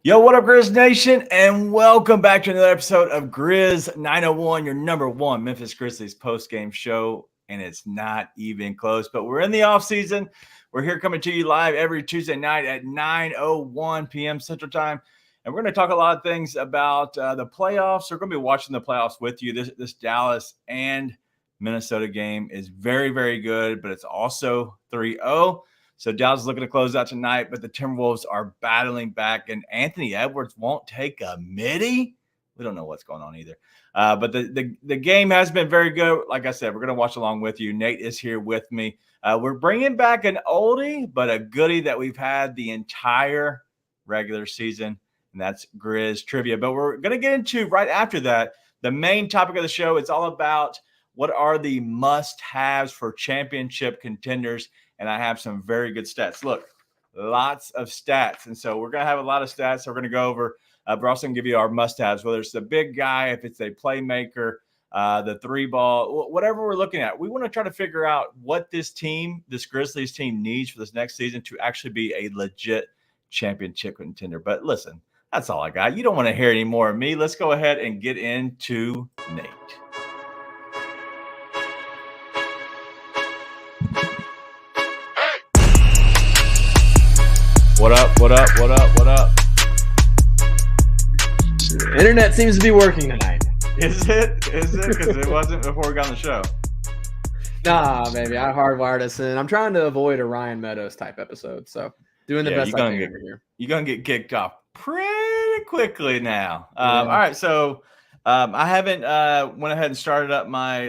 Yo, what up, Grizz Nation? And welcome back to another episode of Grizz 901, your number one Memphis Grizzlies post-game show. And it's not even close, but we're in the offseason. We're here coming to you live every Tuesday night at 9:01 p.m. Central Time. And we're going to talk a lot of things about the playoffs. We're going to be watching the playoffs with you. This Dallas and Minnesota game is very, very good, but it's also 3-0. So Dallas is looking to close out tonight, but the Timberwolves are battling back, and Anthony Edwards won't take a midi. We don't know what's going on either. But the game has been very good. Like I said, we're going to watch along with you. Nate is here with me. We're bringing back an oldie, but a goodie that we've had the entire regular season, and that's Grizz Trivia. But we're going to get into, right after that, the main topic of the show. It's all about what are the must-haves for championship contenders. And I have some very good stats. Look, lots of stats. And so we're going to have a lot of stats. So we're going to go over. We're also going to give you our must-haves, whether it's the big guy, if it's a playmaker, the three ball, whatever we're looking at. We want to try to figure out what this Grizzlies team needs for this next season to actually be a legit championship contender. But listen, that's all I got. You don't want to hear any more of me. Let's go ahead and get into Nate. What up, what up, what up, what up? Internet seems to be working tonight. Is it? Is it? Because it wasn't before we got on the show. Nah, baby. I hardwired us in. I'm trying to avoid a Ryan Meadows type episode, so doing the best I can over here. You're going to get kicked off pretty quickly now. All right, so I haven't went ahead and started up my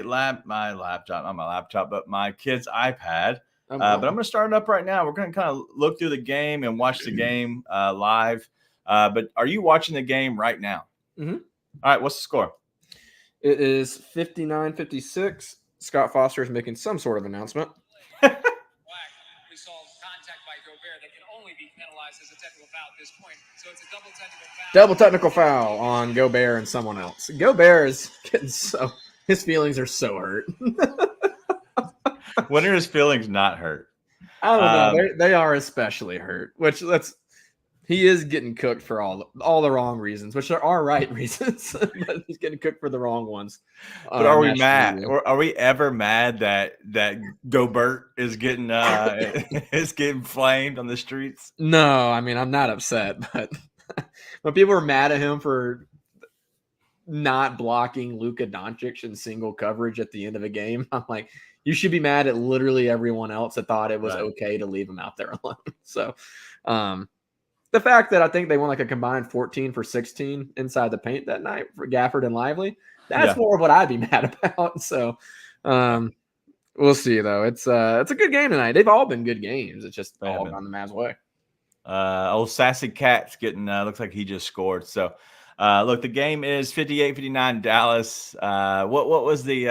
kid's iPad. But I'm going to start it up right now. We're going to kind of look through the game and watch the game live. But are you watching the game right now? Mm-hmm. All right, what's the score? It is 59-56. Scott Foster is making some sort of announcement. We saw contact by Gobert that can only be penalized as a technical foul at this point. So it's a double technical foul. Double technical foul on Gobert and someone else. Gobert is getting his feelings are so hurt. When are his feelings not hurt? I don't know. They are especially hurt, he is getting cooked for all the wrong reasons, which there are right reasons, but he's getting cooked for the wrong ones. But are we mad? Or are we ever mad that Gobert is getting flamed on the streets? No, I mean, I'm not upset, but when people are mad at him for not blocking Luka Doncic in single coverage at the end of a game, I'm like, you should be mad at literally everyone else that thought it was okay to leave him out there alone. So the fact that I think they won like a combined 14 for 16 inside the paint that night for Gafford and Lively, that's more of what I'd be mad about. So we'll see, though. It's a good game tonight. They've all been good games. It's just all gone the Mavs' way. Old Sassy Cat's getting looks like he just scored. So look, the game is 58-59 Dallas. What was the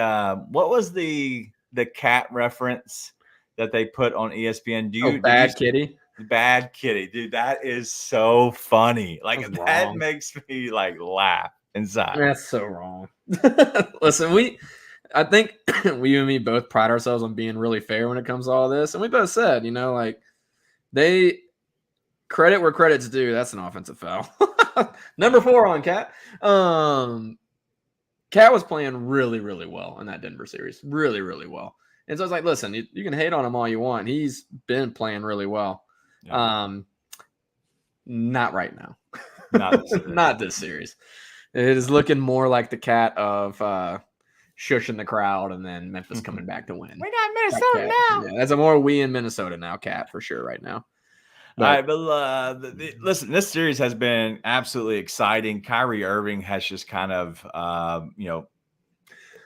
cat reference that they put on ESPN? Bad Kitty? Bad Kitty. Dude, that is so funny. Like, that makes me, like, laugh inside. That's so wrong. Listen, I think you and me both pride ourselves on being really fair when it comes to all this. And we both said, like, they credit where credit's due. That's an offensive foul. Number 4 on Cat. Cat was playing really, really well in that Denver series. Really, really well. And so I was like, listen, you can hate on him all you want. He's been playing really well. Yeah. Not right now. Not this series. It is looking more like the Cat of shushing the crowd and then Memphis coming back to win. We got Minnesota now. Yeah, that's a more we in Minnesota now Cat for sure right now. All right, but listen, this series has been absolutely exciting. Kyrie Irving has just kind of,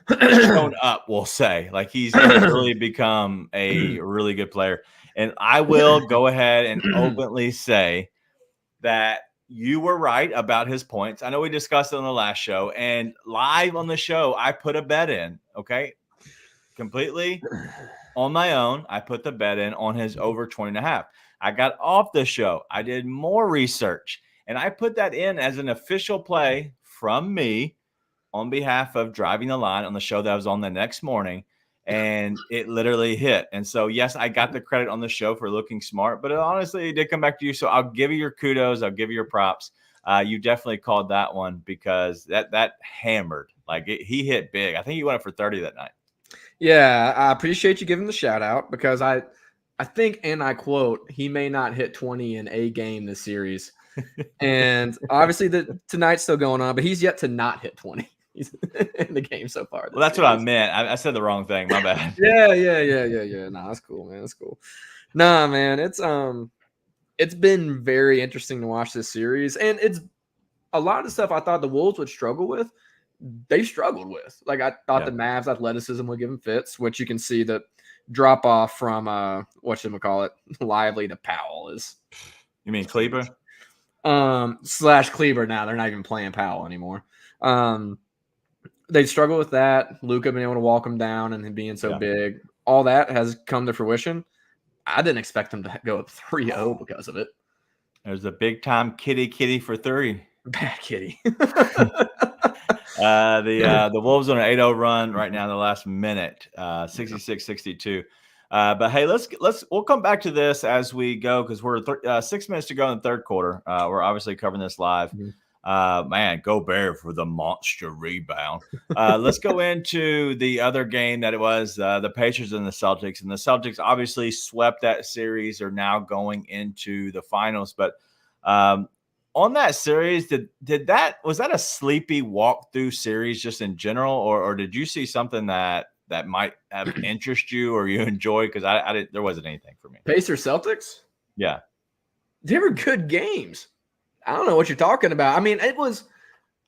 shown up, we'll say. Like, he's really become a really good player. And I will go ahead and openly say that you were right about his points. I know we discussed it on the last show. And live on the show, I put a bet in, okay? Completely on my own. I put the bet in on his over 20.5. I got off the show. I did more research. And I put that in as an official play from me on behalf of Driving the Line on the show that I was on the next morning. And it literally hit. And so, yes, I got the credit on the show for looking smart, but honestly, it did come back to you. So I'll give you your kudos. I'll give you your props. You definitely called that one because that hammered. Like he hit big. I think he went up for 30 that night. Yeah, I appreciate you giving the shout out because I think, and I quote, he may not hit 20 in a game this series. And obviously tonight's still going on, but he's yet to not hit 20. He's in the game so far. Well, that's series. what I meant. I said the wrong thing. My bad. Yeah. No, that's cool, man. That's cool. Nah, man, it's been very interesting to watch this series, and it's a lot of the stuff I thought the Wolves would struggle with. They struggled with. Like I thought the Mavs athleticism would give them fits, which you can see the drop off from whatchamacallit, Lively to Powell is. You mean Kleber? / Kleber now. They're not even playing Powell anymore. They struggle with that. Luka being able to walk him down and him being so big. All that has come to fruition. I didn't expect them to go up 3-0 because of it. There's a big time kitty for 3. Bad kitty. The Wolves on an 8-0 run right now in the last minute, 66-62. But hey, we'll come back to this as we go because we're 6 minutes to go in the third quarter. We're obviously covering this live. Man, go Bear for the monster rebound. Let's go into the other game that it was the Pacers and the Celtics. And the Celtics obviously swept that series, are now going into the finals. But on that series, was that a sleepy walkthrough series just in general, or did you see something that might have interest you or you enjoy? Because I didn't, there wasn't anything for me. Pacers Celtics? Yeah. They were good games. I don't know what you're talking about. I mean,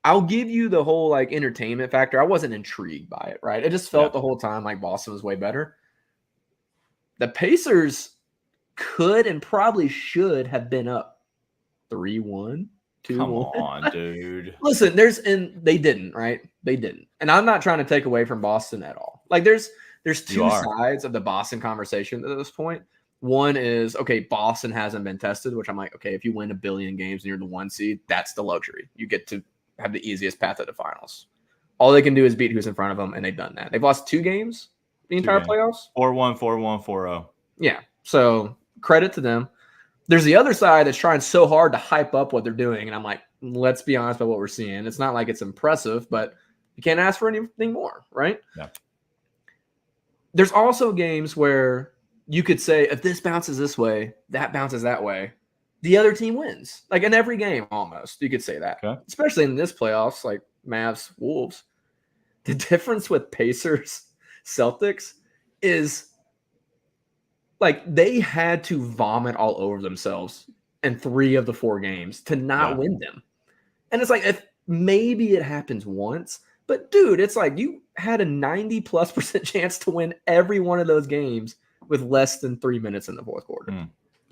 I'll give you the whole like entertainment factor. I wasn't intrigued by it, right? It just felt the whole time like Boston was way better. The Pacers could and probably should have been up 3-1, 2-1. Come on, dude. Listen, they didn't, right? They didn't. And I'm not trying to take away from Boston at all. Like there's two sides of the Boston conversation at this point. One is, okay, Boston hasn't been tested, which I'm like, okay, if you win 1 billion games and you're the 1 seed, that's the luxury. You get to have the easiest path to the finals. All they can do is beat who's in front of them, and they've done that. They've lost 2 games the entire playoffs. 4-1, 4-1, 4-0. Yeah, so credit to them. There's the other side that's trying so hard to hype up what they're doing, and I'm like, let's be honest about what we're seeing. It's not like it's impressive, but you can't ask for anything more, right? Yeah. There's also games where you could say, if this bounces this way, that bounces that way, the other team wins. Like in every game, almost. You could say that. Okay. Especially in this playoffs, like Mavs, Wolves. The difference with Pacers, Celtics is like they had to vomit all over themselves in 3 of the 4 games to not win them. And it's like, if maybe it happens once, but dude, it's like you had a 90+% chance to win every one of those games with less than 3 minutes in the fourth quarter.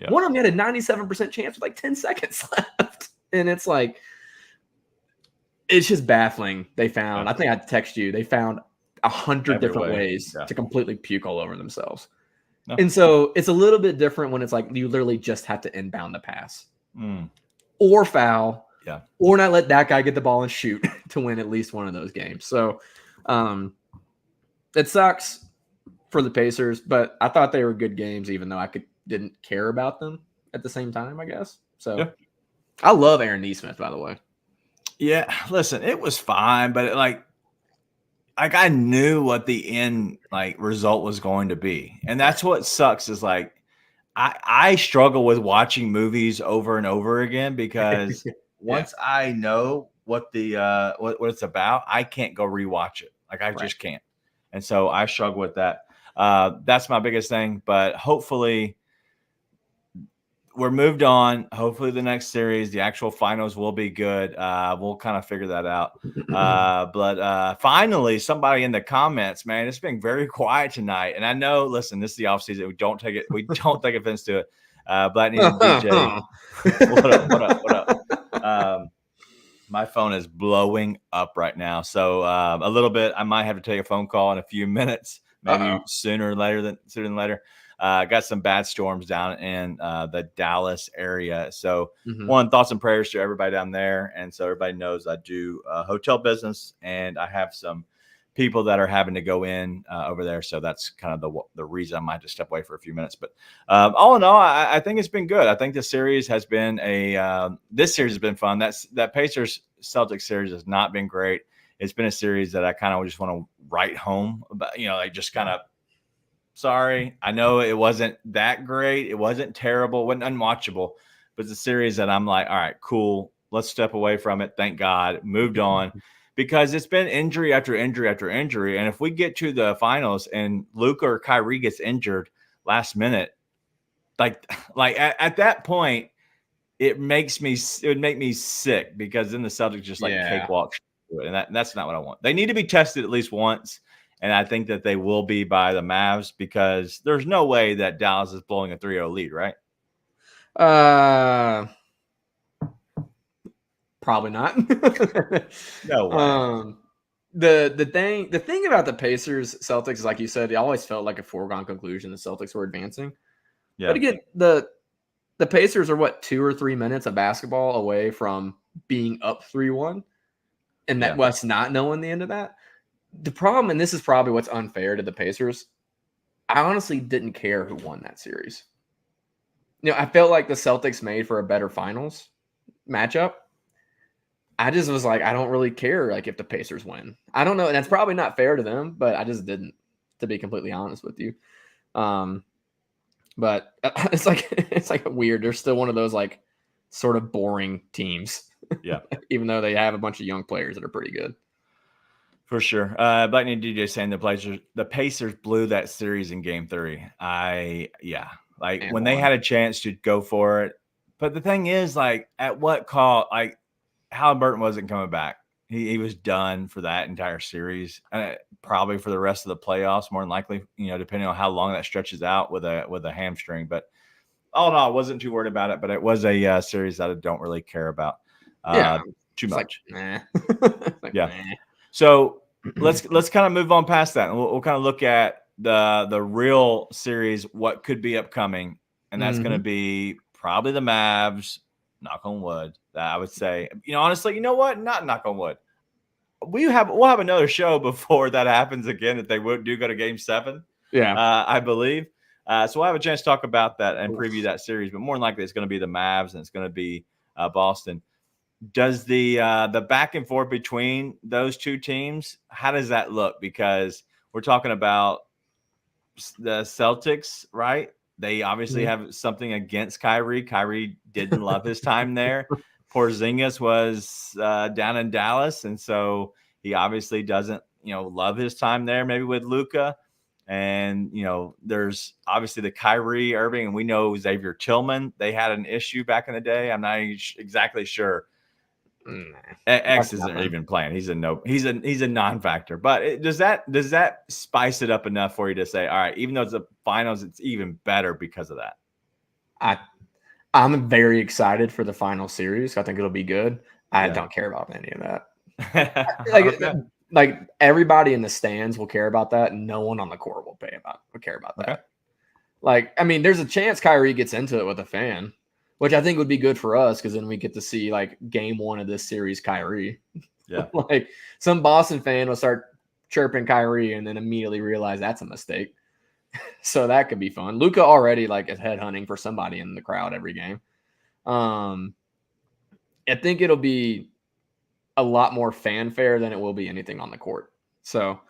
One of them had a 97% chance with like 10 seconds left. And it's like, it's just baffling. They found, I think I text you, they found 100 different ways to completely puke all over themselves. And so it's a little bit different when it's like you literally just have to inbound the pass or foul or not let that guy get the ball and shoot to win at least one of those games. So it sucks for the Pacers, but I thought they were good games, even though I didn't care about them at the same time, I guess. So I love Aaron Nesmith, by the way. Yeah, listen, it was fine, but like I knew what the end result was going to be, and that's what sucks. Is like I struggle with watching movies over and over again because once I know what the what it's about, I can't go rewatch it. Like I just can't, and so I struggle with that. That's my biggest thing, but hopefully we're moved on. Hopefully the next series, the actual finals will be good. We'll kind of figure that out. But finally, somebody in the comments, man, it's been very quiet tonight. And I know, listen, this is the offseason. We don't take offense to it. Black News DJ. What up? My phone is blowing up right now. So a little bit, I might have to take a phone call in a few minutes. Maybe sooner than later. Got some bad storms down in the Dallas area. So one, thoughts and prayers to everybody down there. And so everybody knows I do hotel business and I have some people that are having to go in over there. So that's kind of the reason I might have to step away for a few minutes. But all in all, I think it's been good. I think the series has been this series has been fun. That Pacers Celtics series has not been great. It's been a series that I kind of just want to write home about, like just kind of, sorry. I know it wasn't that great. It wasn't terrible. It wasn't unwatchable, but it's a series that I'm like, all right, cool. Let's step away from it. Thank God. Moved on. Because it's been injury after injury after injury. And if we get to the finals and Luka or Kyrie gets injured last minute, like at that point, it would make me sick, because then the Celtics just cakewalk through it. And that's not what I want. They need to be tested at least once. And I think that they will be by the Mavs, because there's no way that Dallas is blowing a 3-0 lead, right? Probably not. No way. The thing about the Pacers Celtics is, like you said, it always felt like a foregone conclusion the Celtics were advancing. Yeah. But again, the Pacers are 2 or 3 minutes of basketball away from being up 3-1, and that was not knowing the end of that. The problem, and this is probably what's unfair to the Pacers, I honestly didn't care who won that series. I felt like the Celtics made for a better finals matchup. I just was like, I don't really care if the Pacers win. I don't know. And that's probably not fair to them, but I just didn't, to be completely honest with you. But it's like weird. They're still one of those sort of boring teams. Yeah. Even though they have a bunch of young players that are pretty good. For sure. Blackney DJ saying the Pacers blew that series in game 3. When they had a chance to go for it. But the thing is, at what call? Halliburton wasn't coming back. He was done for that entire series, probably for the rest of the playoffs, more than likely, depending on how long that stretches out with a hamstring. But all in all, I wasn't too worried about it, but it was a series that I don't really care about too much. Nah. Nah. So let's kind of move on past that, and we'll kind of look at the real series, what could be upcoming, and that's going to be probably the Mavs. Knock on wood. That I would say. Honestly, you know what? Not knock on wood. We'll have another show before that happens again, if they do go to Game 7. Yeah, I believe. So we'll have a chance to talk about that and preview that series. But more than likely, it's going to be the Mavs and it's going to be Boston. Does the back and forth between those two teams, how does that look? Because we're talking about the Celtics, right? They obviously have something against Kyrie. Kyrie didn't love his time there. Porzingis was down in Dallas, and so he obviously doesn't, love his time there, maybe with Luka. And, there's obviously the Kyrie Irving, and we know Xavier Tillman. They had an issue back in the day. I'm not exactly sure. X isn't even playing. He's a non-factor. But does that spice it up enough for you to say, all right, even though it's the finals, it's even better because of that? I'm very excited for the final series. I think it'll be good. I don't care about any of that. Like everybody in the stands will care about that, and no one on the court will care about that. Okay. There's a chance Kyrie gets into it with a fan, which I think would be good for us, because then we get to see game 1 of this series, Kyrie. Yeah. Some Boston fan will start chirping Kyrie and then immediately realize that's a mistake. So that could be fun. Luka already is headhunting for somebody in the crowd every game. I think it'll be a lot more fanfare than it will be anything on the court. So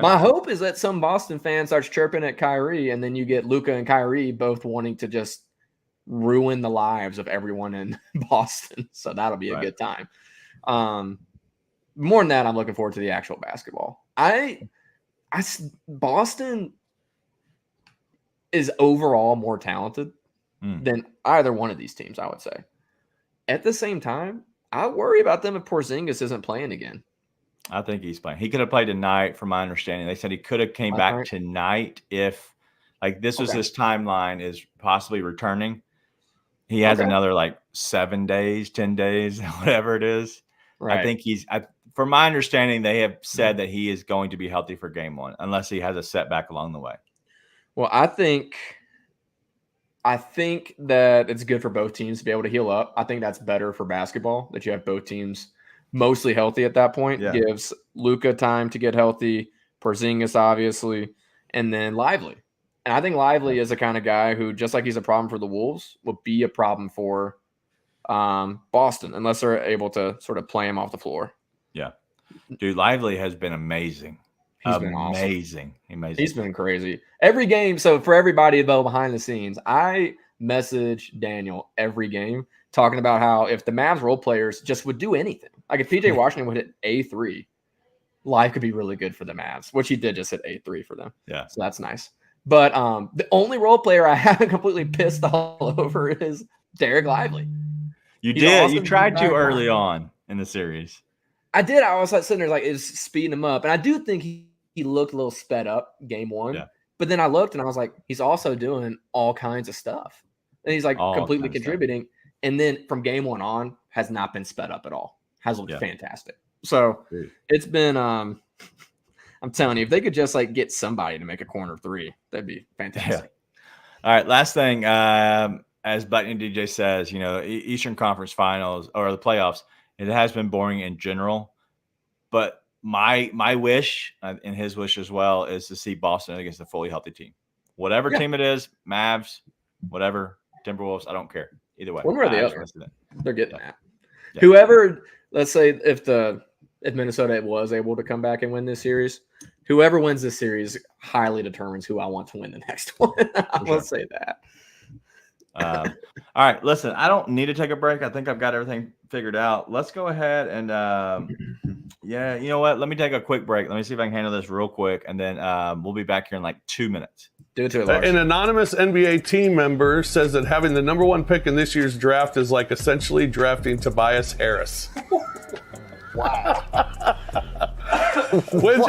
my hope is that some Boston fan starts chirping at Kyrie, and then you get Luka and Kyrie both wanting to just ruin the lives of everyone in Boston. So that'll be a good time. More than that, I'm looking forward to the actual basketball. Boston is overall more talented than either one of these teams, I would say. At the same time, I worry about them if Porzingis isn't playing again. I think he's playing. He could have played tonight, from my understanding. They said he could have came back tonight if this was his timeline, is possibly returning. He has another 7 days, 10 days, whatever it is. Right. I think from my understanding, they have said that he is going to be healthy for game 1, unless he has a setback along the way. Well, I think that it's good for both teams to be able to heal up. I think that's better for basketball, that you have both teams mostly healthy at that point. Yeah. Gives Luka time to get healthy, Porzingis obviously, and then Lively. And I think Lively is the kind of guy who, just like he's a problem for the Wolves, will be a problem for Boston unless they're able to sort of play him off the floor. Yeah. Dude, Lively has been amazing. He's been awesome. Amazing. He's been crazy. Every game. So for everybody, though, behind the scenes, I message Daniel every game talking about how if the Mavs role players just would do anything, like if PJ Washington would hit A3, life could be really good for the Mavs, which he did just hit A3 for them. Yeah. So that's nice. But the only role player I haven't completely pissed all over is Derek Lively. You did. You tried to early on in the series. I did. I was like sitting there, like, is speeding him up. And I do think he looked a little sped up game one. Yeah. But then I looked and I was like, he's also doing all kinds of stuff. And he's like completely contributing. And then from game one on, has not been sped up at all. Has looked fantastic. So it's been, I'm telling you, if they could just like get somebody to make a corner three, that'd be fantastic. Yeah. All right. Last thing, as Black DJ says, you know, Eastern Conference Finals or the playoffs, it has been boring in general. But my wish and his wish as well is to see Boston against a fully healthy team. Whatever team it is, Mavs, whatever, Timberwolves, I don't care. Either way. One way or the other. They're getting that. Yeah. Whoever, let's say if Minnesota was able to come back and win this series, whoever wins this series highly determines who I want to win the next one. I will say that. All right, listen, I don't need to take a break. I think I've got everything figured out. Let's go ahead and yeah, you know what? Let me take a quick break. Let me see if I can handle this real quick, and then we'll be back here in like 2 minutes. Do it to it, Lars. An anonymous NBA team member says that having the number one pick in this year's draft is like essentially drafting Tobias Harris. Wow. Which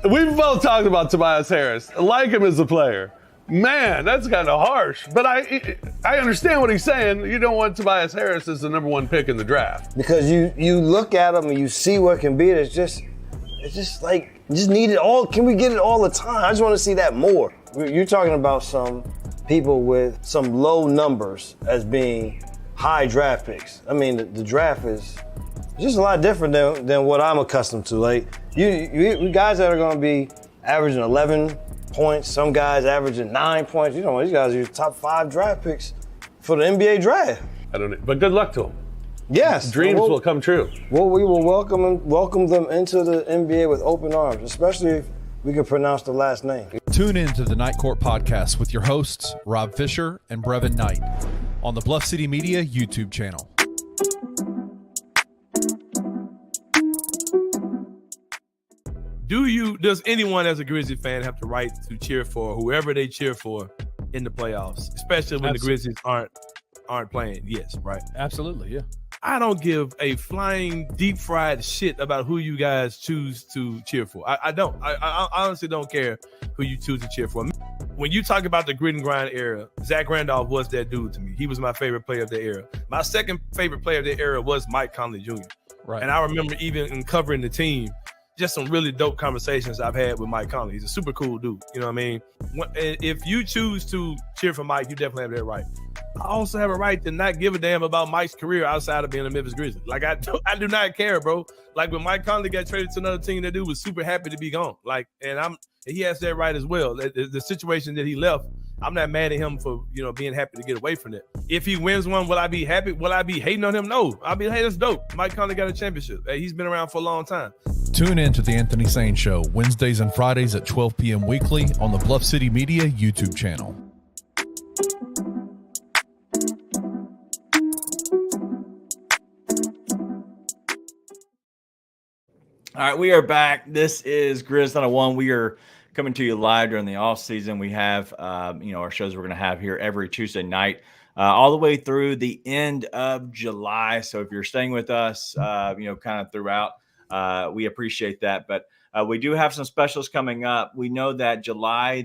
we've both talked about Tobias Harris. I like him as a player. Man, that's kind of harsh. But I understand what he's saying. You don't want Tobias Harris as the number one pick in the draft. Because you look at him and you see what can be. It's just like, just need it all. Can we get it all the time? I just want to see that more. You're talking about some people with some low numbers as being high draft picks. I mean, the draft is just a lot different than what I'm accustomed to. Like, you guys that are going to be averaging 11 points, some guys averaging 9 points. You know, these guys are your top 5 draft picks for the NBA draft. I don't know, but good luck to them. Yes. Dreams will come true. Well, we will welcome them into the NBA with open arms, especially if we can pronounce the last name. Tune in to the Night Court Podcast with your hosts, Rob Fisher and Brevin Knight, on the Bluff City Media YouTube channel. Does anyone as a Grizzly fan have the right to cheer for whoever they cheer for in the playoffs, especially when the Grizzlies aren't playing? Yes, right. Absolutely, yeah. I don't give a flying deep fried shit about who you guys choose to cheer for. I don't. I honestly don't care who you choose to cheer for. When you talk about the grit and grind era, Zach Randolph was that dude to me. He was my favorite player of the era. My second favorite player of the era was Mike Conley Jr. Right. And I remember even in covering the team, just some really dope conversations I've had with Mike Conley. He's a super cool dude. You know what I mean? If you choose to cheer for Mike, you definitely have that right. I also have a right to not give a damn about Mike's career outside of being a Memphis Grizzly. Like, I do not care, bro. Like, when Mike Conley got traded to another team, that dude was super happy to be gone. Like, and he has that right as well. The situation that he left, I'm not mad at him for, being happy to get away from it. If he wins one, will I be happy? Will I be hating on him? No. I'll be, hey, that's dope. Mike Conley got a championship. Hey, he's been around for a long time. Tune in to The Anthony Sane Show, Wednesdays and Fridays at 12 p.m. weekly on the Bluff City Media YouTube channel. All right, we are back. This is Grizz 901. We are coming to you live during the off season. We have, our shows we're going to have here every Tuesday night, all the way through the end of July. So if you're staying with us, kind of throughout, we appreciate that. But we do have some specials coming up. We know that June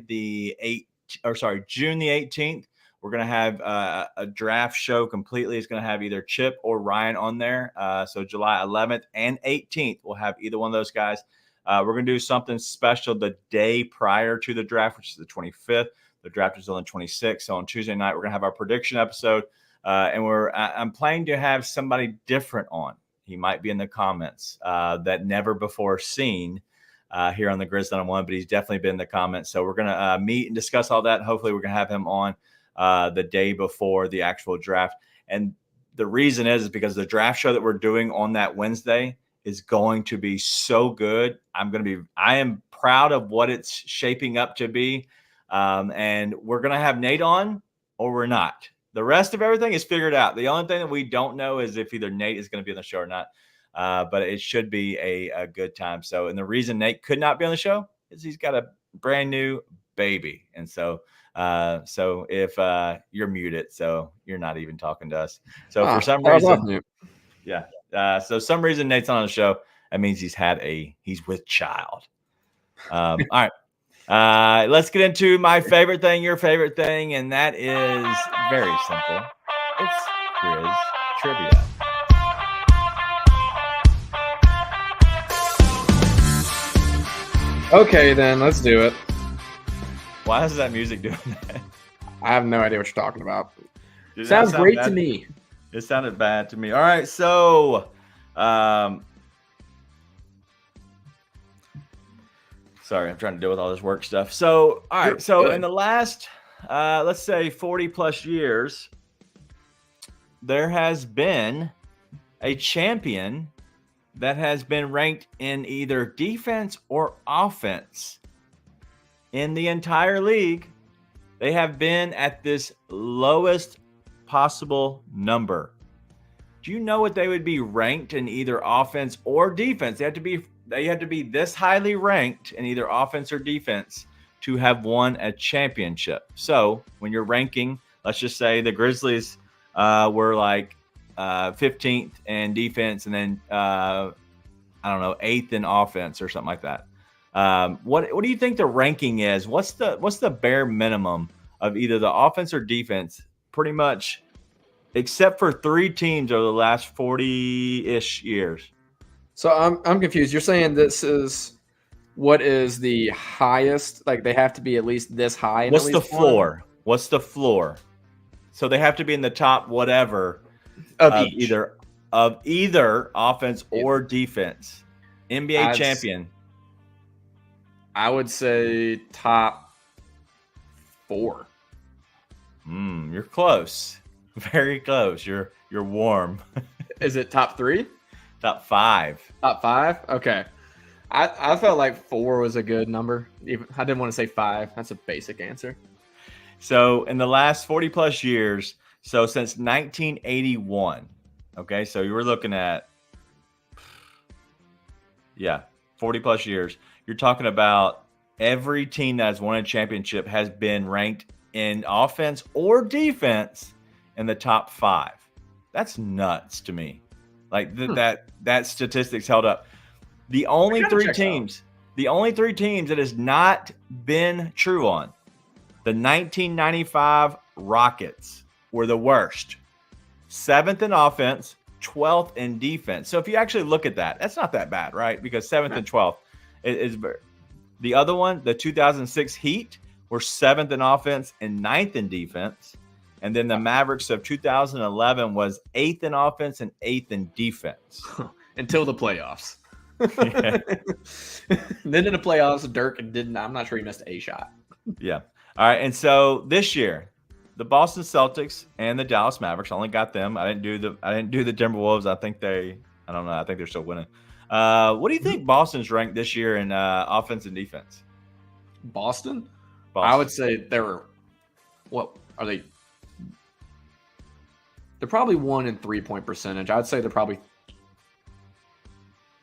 the 18th, we're going to have a draft show completely. It's going to have either Chip or Ryan on there. So July 11th and 18th, we'll have either one of those guys. We're going to do something special the day prior to the draft, which is the 25th. The draft is on the 26th. So on Tuesday night, we're going to have our prediction episode. And I'm planning to have somebody different on. He might be in the comments that never before seen here on the Grizz 901, but he's definitely been in the comments. So we're going to meet and discuss all that. Hopefully we're going to have him on the day before the actual draft. And the reason is because the draft show that we're doing on that Wednesday is going to be so good. I am proud of what it's shaping up to be. And we're going to have Nate on or we're not. The rest of everything is figured out. The only thing that we don't know is if either Nate is going to be on the show or not. But it should be a good time. So, and the reason Nate could not be on the show is he's got a brand new baby. And so if you're muted, so you're not even talking to us. So for some reason, so some reason Nate's not on the show. That means he's with child. All right. Let's get into my favorite thing, your favorite thing, and that is very simple. It's Grizz Trivia. Okay, then let's do it. Why is that music doing that? I have no idea what you're talking about. Sounds great to me. It sounded bad to me. All right, so sorry, I'm trying to deal with all this work stuff. So, all right, so in the last, let's say 40 plus years, there has been a champion that has been ranked in either defense or offense in the entire league. They have been at this lowest possible number. Do you know what they would be ranked in either offense or defense? They have to be this highly ranked in either offense or defense to have won a championship. So when you're ranking, let's just say the Grizzlies were like 15th in defense and then I don't know, 8th in offense or something like that. What do you think the ranking is? What's the bare minimum of either the offense or defense, pretty much, except for 3 teams over the last 40-ish years? So I'm confused. You're saying this is what is the highest? Like they have to be at least this high. What's the floor? What's the floor? So they have to be in the top whatever of either offense or defense. NBA champion. I would say top 4. You're close. Very close. You're warm. Is it top 3? Top 5. Top 5? Okay. I felt like 4 was a good number. I didn't want to say 5. That's a basic answer. So in the last 40 plus years, so since 1981, okay, so you were looking at 40 plus years. You're talking about every team that has won a championship has been ranked in offense or defense in the top 5. That's nuts to me. Like that statistics held up. The only 3 teams that has not been true on, the 1995 Rockets were the worst. 7th in offense, 12th in defense. So if you actually look at that, that's not that bad, right? Because 7th and 12th is the other one, the 2006 Heat were 7th in offense and 9th in defense. And then the Mavericks of 2011 was 8th in offense and 8th in defense. Until the playoffs. Then in the playoffs, Dirk I'm not sure he missed a shot. Yeah. All right. And so this year, the Boston Celtics and the Dallas Mavericks, I only got them. I didn't do the Timberwolves. I think they're still winning. What do you think Boston's ranked this year in offense and defense? Boston? I would say what are they? They're probably 1 in 3-point percentage. I'd say they're probably.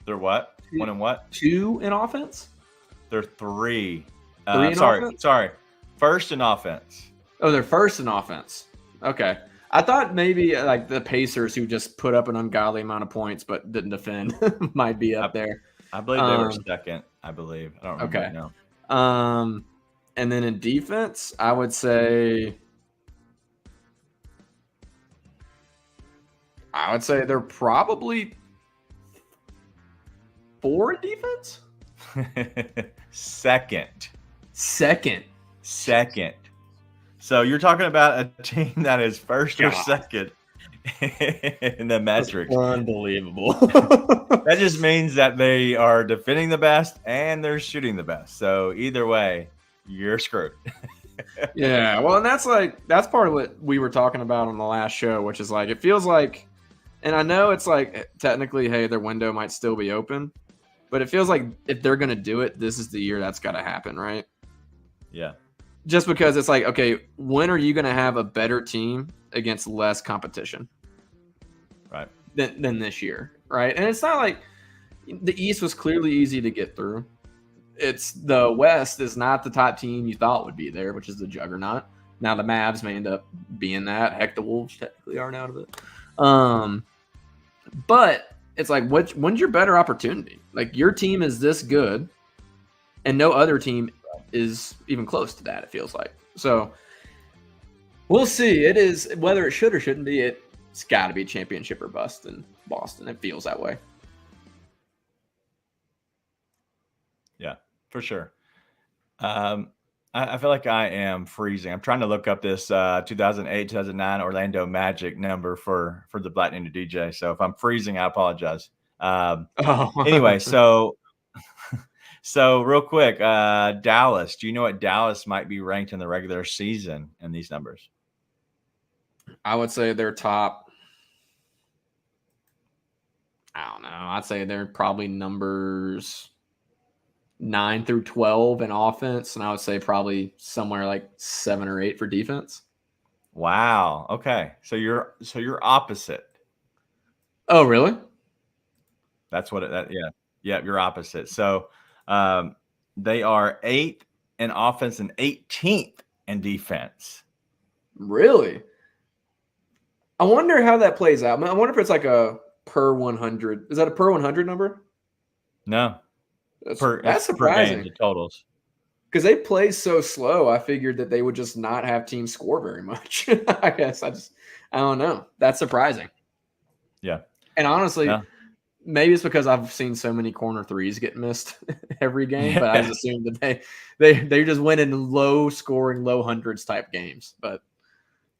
They're what? 1 in what? 2 in offense? They're 3. 3 in offense? Sorry. First in offense. Oh, they're first in offense. Okay. I thought maybe like the Pacers, who just put up an ungodly amount of points but didn't defend, might be up there. I believe they were second. I believe. I don't remember right now. And then in defense, I would say they're probably 4 in defense. Second. Second. So you're talking about a team that is first or second. in the metrics. Unbelievable. That just means that they are defending the best and they're shooting the best. So either way, you're screwed. Yeah, well, and that's part of what we were talking about on the last show, which is like it feels like, and I know it's like technically, hey, their window might still be open, but it feels like if they're gonna do it, this is the year that's got to happen, right? Yeah. Just because it's like, okay, when are you gonna have a better team against less competition, right? Than this year, right? And it's not like the East was clearly easy to get through. It's the West is not the top team you thought would be there, which is the juggernaut. Now the Mavs may end up being that. Heck, the Wolves technically aren't out of it. But it's like, when's your better opportunity? Like your team is this good, and no other team is even close to that. It feels like. So we'll see. It is whether it should or shouldn't be. It's got to be championship or bust in Boston. It feels that way. Yeah, for sure. I feel like I am freezing. I'm trying to look up this 2008, 2009 Orlando Magic number for the Black Ninja DJ. So if I'm freezing, I apologize. Anyway, so real quick, Dallas. Do you know what Dallas might be ranked in the regular season in these numbers? I would say they're top. I don't know. I'd say they're probably numbers 9 through 12 in offense, and I would say probably somewhere like 7 or 8 for defense. Wow. Okay. So you're opposite. Oh, really? That's what yeah, you're opposite. So they are 8th in offense and 18th in defense. Really? I wonder how that plays out. I wonder if it's like a per 100. Is that a per 100 number? No. That's surprising. Per game, the totals. Because they play so slow, I figured that they would just not have teams score very much. I guess I don't know. That's surprising. Yeah. And honestly, maybe it's because I've seen so many corner threes get missed every game, but I just assumed that they just win in low scoring, low hundreds type games. But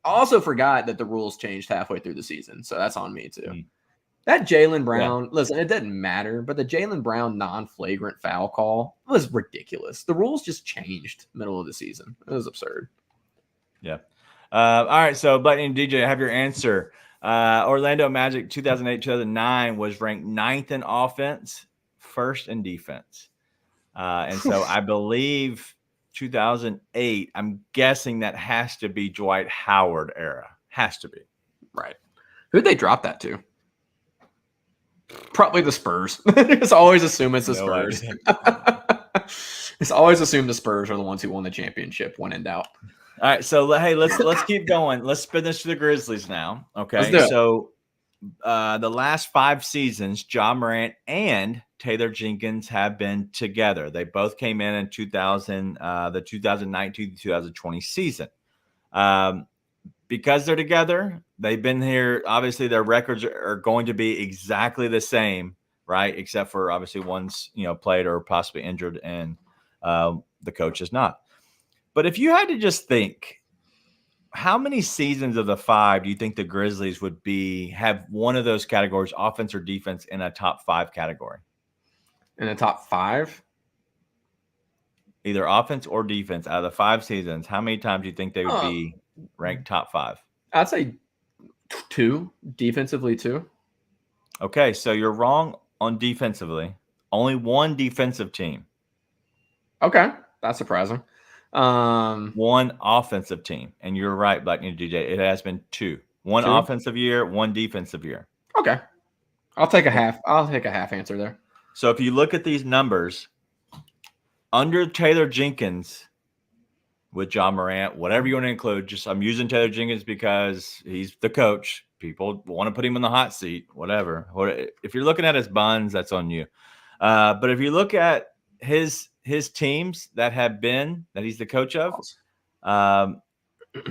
I also forgot that the rules changed halfway through the season, so that's on me too. Mm. That Jaylen Brown, listen, it doesn't matter, but the Jaylen Brown non-flagrant foul call was ridiculous. The rules just changed middle of the season. It was absurd. Yeah. All right, so Lightning DJ, I have your answer. Orlando Magic 2008-2009 was ranked 9th in offense, 1st in defense. And so I believe 2008, I'm guessing that has to be Dwight Howard era. Has to be. Right. Who'd they drop that to? Probably the Spurs. Just always assume it's the Spurs. It's always assumed the Spurs are the ones who won the championship when in doubt. All right, so hey, let's keep going. Let's spin this to the Grizzlies now. Okay, so the last 5 seasons, Ja Morant and Taylor Jenkins have been together. They both came in the 2019-2020 season. Because they're together, they've been here. Obviously, their records are going to be exactly the same, right? Except for obviously one's played or possibly injured, and the coach is not. But if you had to just think, how many seasons of the 5 do you think the Grizzlies would have one of those categories, offense or defense, in a top 5 category? In the top 5? Either offense or defense out of the 5 seasons, how many times do you think they would be ranked top 5? I'd say 2, defensively 2. Okay, so you're wrong on defensively. Only 1 defensive team. Okay, that's surprising. 1 offensive team, and you're right, Black Ninja DJ. It has been 2. 1 offensive year, 1 defensive year. Okay, I'll take a half. I'll take a half answer there. So if you look at these numbers, under Taylor Jenkins, with Ja Morant, whatever you want to include, I'm using Taylor Jenkins because he's the coach. People want to put him in the hot seat, whatever. If you're looking at his buns, that's on you. But if you look at his teams that he's the coach of,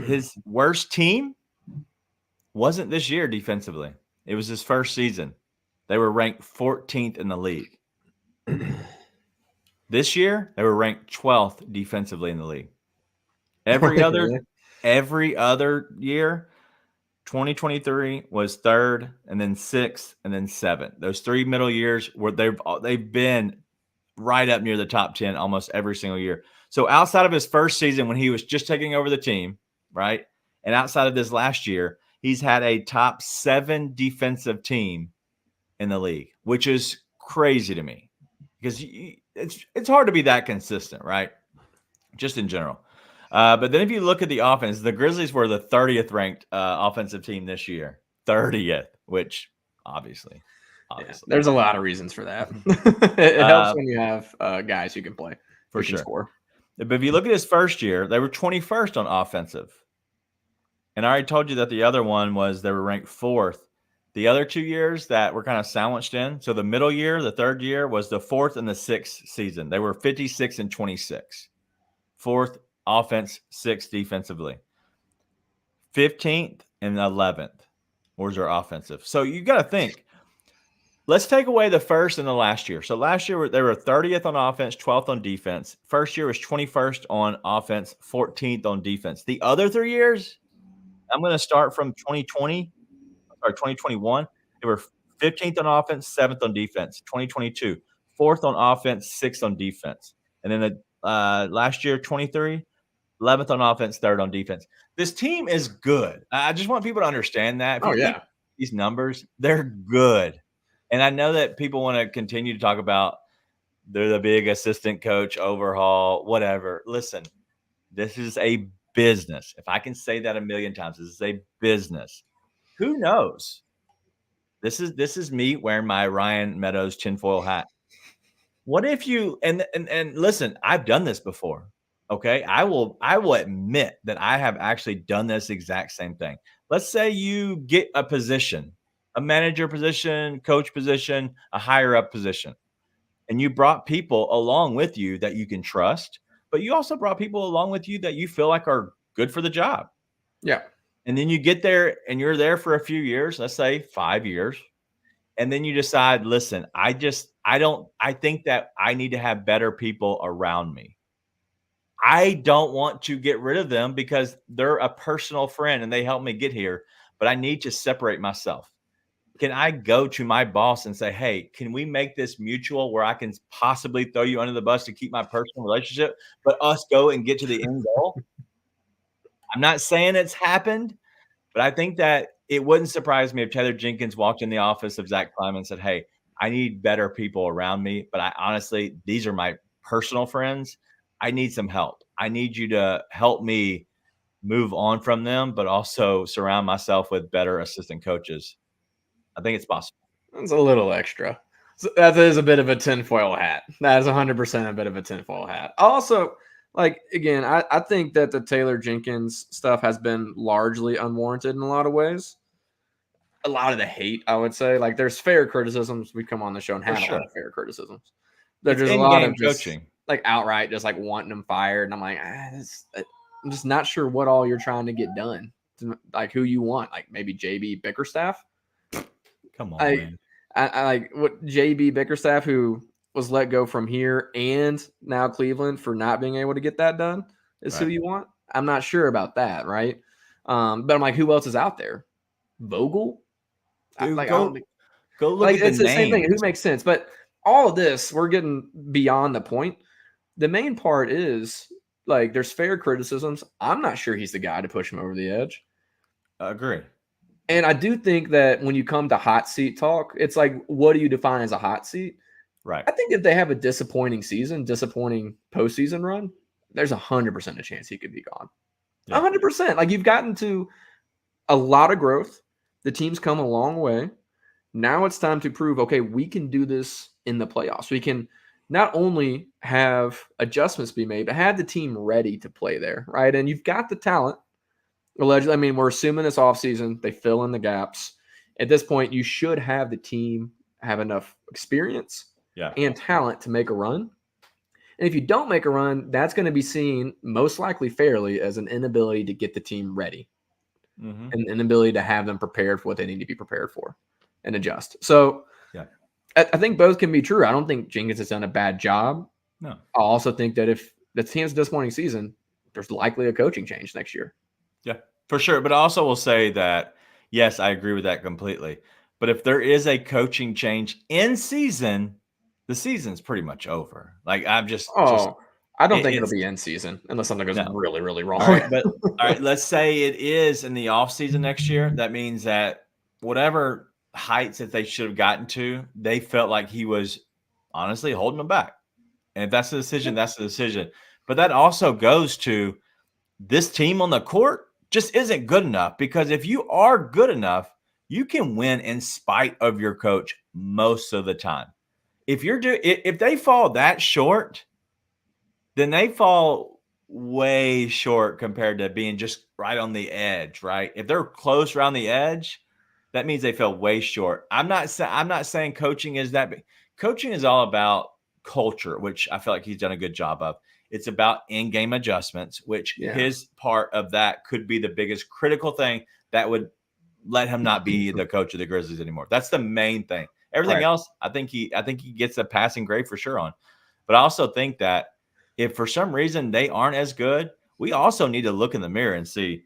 his worst team wasn't this year defensively. It was his first season. They were ranked 14th in the league. This year, they were ranked 12th defensively in the league. Every other year, 2023 was third, and then sixth, and then seventh. Those 3 middle years where they've been right up near the top 10 almost every single year. So outside of his first season when he was just taking over the team, right, and outside of this last year, he's had a top 7 defensive team in the league, which is crazy to me because it's hard to be that consistent, right? Just in general. But then if you look at the offense, the Grizzlies were the 30th ranked offensive team this year. 30th, which obviously. Yeah, there's a lot of reasons for that. It helps when you have guys who can play. For who sure. Can score. But if you look at his first year, they were 21st on offensive. And I already told you that the other one was they were ranked 4th. The other 2 years that were kind of sandwiched in. So the middle year, the third year, was the 4th and the 6th season. They were 56 and 26. 4th offense, 6th defensively. 15th and 11th was their offensive. So you got to think. Let's take away the first and the last year. So last year they were 30th on offense, 12th on defense. First year was 21st on offense, 14th on defense. The other 3 years, I'm going to start from 2021. They were 15th on offense, 7th on defense. 2022, 4th on offense, 6th on defense. And then the last year, 23, 11th on offense, 3rd on defense. This team is good. I just want people to understand that. These numbers, they're good. And I know that people want to continue to talk about they're the big assistant coach overhaul, whatever. Listen, this is a business. If I can say that a million times, this is a business. Who knows? This is me wearing my Ryan Meadows tinfoil hat. What if you and listen, I've done this before. Okay. I will admit that I have actually done this exact same thing. Let's say you get a position. A manager position, coach position, a higher up position. And you brought people along with you that you can trust, but you also brought people along with you that you feel like are good for the job. Yeah. And then you get there and you're there for a few years, let's say 5 years. And then you decide, listen, I think that I need to have better people around me. I don't want to get rid of them because they're a personal friend and they helped me get here, but I need to separate myself. Can I go to my boss and say, hey, can we make this mutual where I can possibly throw you under the bus to keep my personal relationship, but us go and get to the end goal? I'm not saying it's happened, but I think that it wouldn't surprise me if Taylor Jenkins walked in the office of Zach Kleiman and said, hey, I need better people around me, but I honestly, these are my personal friends. I need some help. I need you to help me move on from them, but also surround myself with better assistant coaches. I think it's possible. It's a little extra. So that is a bit of a tinfoil hat. That is 100% a bit of a tinfoil hat. Also, again, I think that the Taylor Jenkins stuff has been largely unwarranted in a lot of ways. A lot of the hate, I would say. There's fair criticisms. We come on the show and have a lot of fair criticisms. There's just a lot of coaching. Outright just wanting them fired. And I'm like, I'm just not sure what all you're trying to get done. Who you want. Maybe JB Bickerstaff. Come on, man. I like what JB Bickerstaff, who was let go from here and now Cleveland for not being able to get that done, is who you want. I'm not sure about that, right? But I'm like, who else is out there? Vogel? Dude, go look at it's the names. same thing. Who makes sense? But all of this, we're getting beyond the point. The main part is there's fair criticisms. I'm not sure he's the guy to push him over the edge. I agree. And I do think that when you come to hot seat talk, it's what do you define as a hot seat? Right. I think if they have a disappointing season, disappointing postseason run, there's 100% a chance he could be gone. Yeah. 100%. You've gotten to a lot of growth. The team's come a long way. Now it's time to prove, okay, we can do this in the playoffs. We can not only have adjustments be made, but have the team ready to play there, right? And you've got the talent. Allegedly, we're assuming this offseason, they fill in the gaps. At this point, you should have the team have enough experience and talent to make a run. And if you don't make a run, that's going to be seen most likely fairly as an inability to get the team ready and an inability to have them prepared for what they need to be prepared for and adjust. So I think both can be true. I don't think Jenkins has done a bad job. No. I also think that if the team's a disappointing season, there's likely a coaching change next year. Yeah, for sure. But I also will say that, Yes, I agree with that completely. But if there is a coaching change in season, the season's pretty much over. Like I'm just I don't think it'll it's be in season unless something goes no. really, really wrong. All right, but all right, let's say it is in the off season next year. That means that whatever heights that they should have gotten to, they felt like he was honestly holding them back. And if that's the decision, that's the decision. But that also goes to this team on the court just isn't good enough, because if you are good enough, you can win in spite of your coach most of the time. If they fall that short, then they fall way short compared to being just right on the edge, right? If they're close around the edge, that means they fell way short. I'm not saying coaching is that big. Coaching is all about culture, which I feel like he's done a good job of. It's about in-game adjustments, which his part of that could be the biggest critical thing that would let him not be the coach of the Grizzlies anymore. That's the main thing. Everything else, I think he gets a passing grade for sure on. But I also think that if for some reason they aren't as good, we also need to look in the mirror and see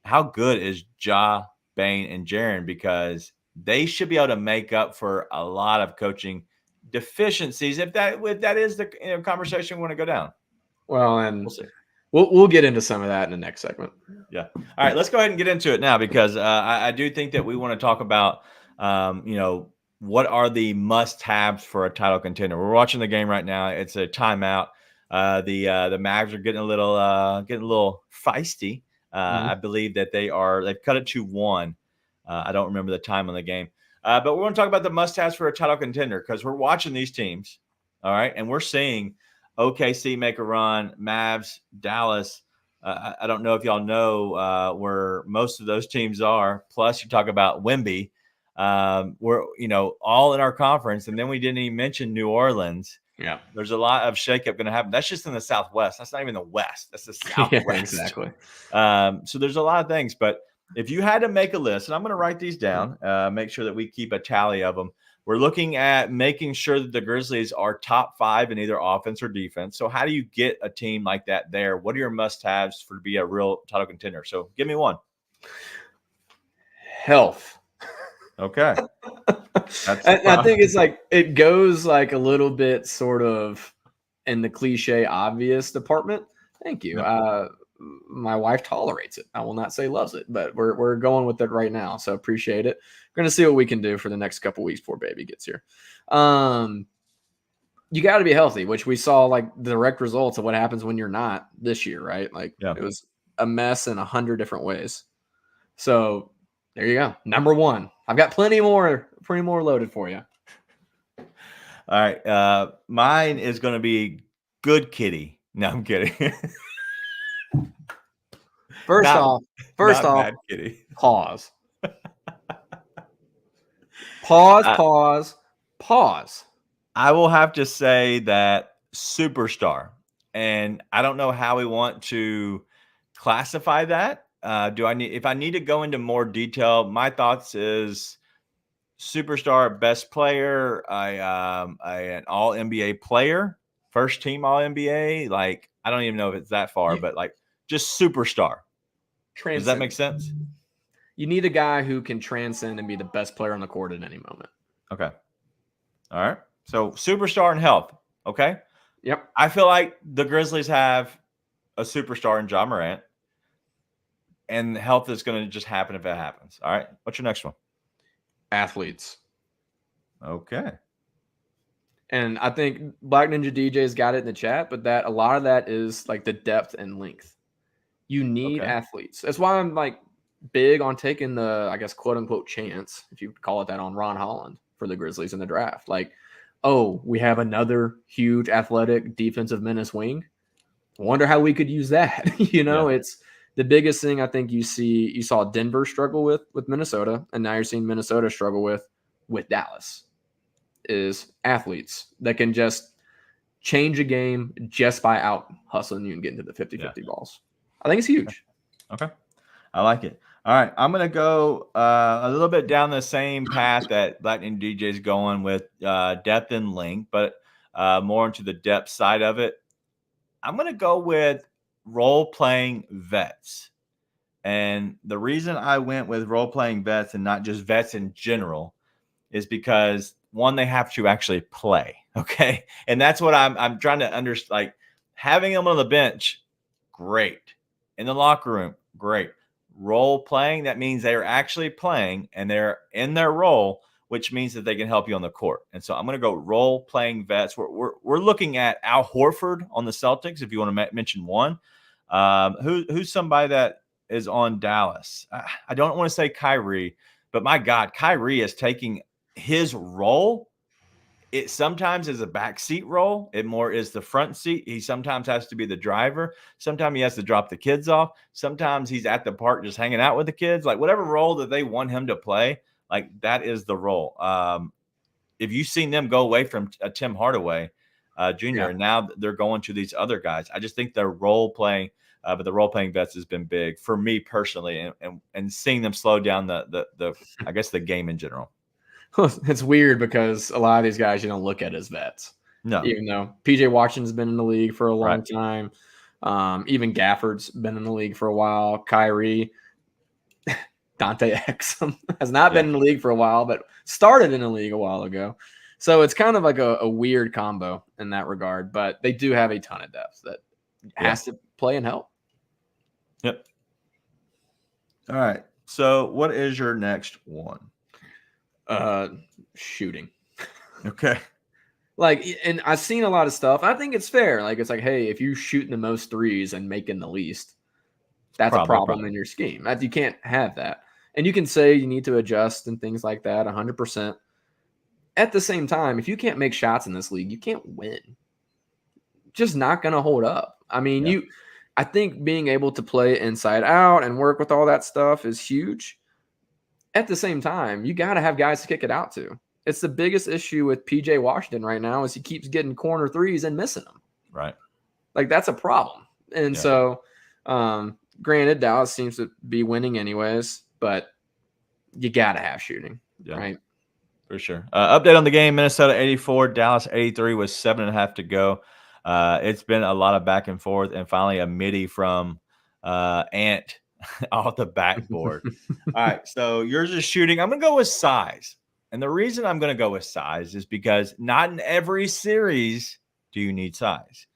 how good is Ja, Bane, and Jaren, because they should be able to make up for a lot of coaching deficiencies if that is the conversation we want to go down. Well, and we'll see. We'll get into some of that in the next segment. Yeah. All right, let's go ahead and get into it now, because I do think that we want to talk about what are the must-haves for a title contender. We're watching the game right now. It's a timeout. The Mavs are getting a little feisty. I believe that they've cut it to 1. I don't remember the time on the game. But we're going to talk about the must-haves for a title contender, because we're watching these teams, all right, and we're seeing OKC make a run, Mavs, Dallas. I don't know if y'all know where most of those teams are. Plus, you talk about Wemby. We're all in our conference, and then we didn't even mention New Orleans. Yeah, there's a lot of shakeup going to happen. That's just in the Southwest. That's not even the West. That's the Southwest. Yeah, exactly. So there's a lot of things, but if you had to make a list, and I'm going to write these down, make sure that we keep a tally of them. We're looking at making sure that the Grizzlies are top 5 in either offense or defense. So how do you get a team like that there? What are your must-haves to be a real title contender? So give me one. Health. Okay. I think it's like it goes like a little bit sort of in the cliche obvious department. Thank you. My wife tolerates it. I will not say loves it, but we're going with it right now. So appreciate it. We're going to see what we can do for the next couple weeks before baby gets here. You got to be healthy, which we saw like the direct results of what happens when you're not this year, right? Like It was a mess in 100 different ways. So there you go. Number 1. I've got plenty more loaded for you. All right. Mine is going to be good kitty. No, I'm kidding. First off, bad kitty. Pause. Pause. I will have to say that superstar, and I don't know how we want to classify that. If I need to go into more detail, my thoughts is superstar, best player, an all NBA player, first team all NBA. Like, I don't even know if it's that far, but like just superstar. Does that make sense? You need a guy who can transcend and be the best player on the court at any moment. Okay. All right. So superstar and health. Okay. Yep. I feel like the Grizzlies have a superstar in Ja Morant, and health is going to just happen if it happens. All right. What's your next one? Athletes. Okay. And I think Black Ninja DJ's got it in the chat, but a lot of that is like the depth and length. You need athletes. That's why I'm like big on taking the, I guess, quote unquote chance, if you call it that, on Ron Holland for the Grizzlies in the draft. Like, oh, we have another huge athletic defensive menace wing. Wonder how we could use that. It's the biggest thing I think you saw Denver struggle with Minnesota, and now you're seeing Minnesota struggle with Dallas, is athletes that can just change a game just by out hustling you and getting to the 50-50 balls. I think it's huge. Okay. I like it. All right. I'm going to go a little bit down the same path that Lightning DJ is going with depth and length, but more into the depth side of it. I'm going to go with role-playing vets. And the reason I went with role-playing vets and not just vets in general is because, one, they have to actually play, okay? And that's what I'm trying to understand. Like, having them on the bench, great. In the locker room, great. Role-playing, that means they're actually playing and they're in their role, which means that they can help you on the court. And so I'm going to go role-playing vets. We're looking at Al Horford on the Celtics, if you want to mention one. Who's somebody that is on Dallas? I don't want to say Kyrie, but my God, Kyrie is taking his role. It sometimes is a backseat role. It more is the front seat. He sometimes has to be the driver. Sometimes he has to drop the kids off. Sometimes he's at the park just hanging out with the kids. Like, whatever role that they want him to play, like, that is the role. If you've seen them go away from Tim Hardaway Jr., and now they're going to these other guys, I just think their role playing, but the role playing vets has been big for me personally, and seeing them slow down the I guess the game in general. It's weird because a lot of these guys you don't look at as vets. No. Even though PJ Washington's been in the league for a long time. Even Gafford's been in the league for a while. Kyrie, Dante Exum has not been in the league for a while, but started in the league a while ago. So it's kind of like a weird combo in that regard, but they do have a ton of depth that has to play and help. Yep. All right. So what is your next one? Shooting. Okay. Like, and I've seen a lot of stuff. I think it's fair. Like, it's like, hey, if you shooting the most threes and making the least, that's a problem in your scheme. You can't have that. And you can say you need to adjust and things like that 100%. At the same time, if you can't make shots in this league, you can't win. Just not going to hold up. I mean, I think being able to play inside out and work with all that stuff is huge. At the same time, you got to have guys to kick it out to. It's the biggest issue with PJ Washington right now is he keeps getting corner threes and missing them. Right. Like, that's a problem. And so, granted, Dallas seems to be winning anyways, but you got to have shooting, right? For sure. Update on the game: Minnesota 84, Dallas 83 with 7.5 to go. It's been a lot of back and forth, and finally a midi from Ant off the backboard. All right, so yours is shooting. I'm going to go with size. And the reason I'm going to go with size is because not in every series do you need size.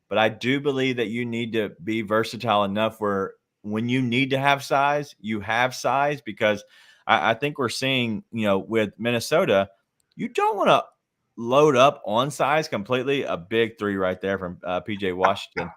But I do believe that you need to be versatile enough where when you need to have size, you have size, because I think we're seeing, with Minnesota, you don't want to load up on size completely. A big three right there from PJ Washington.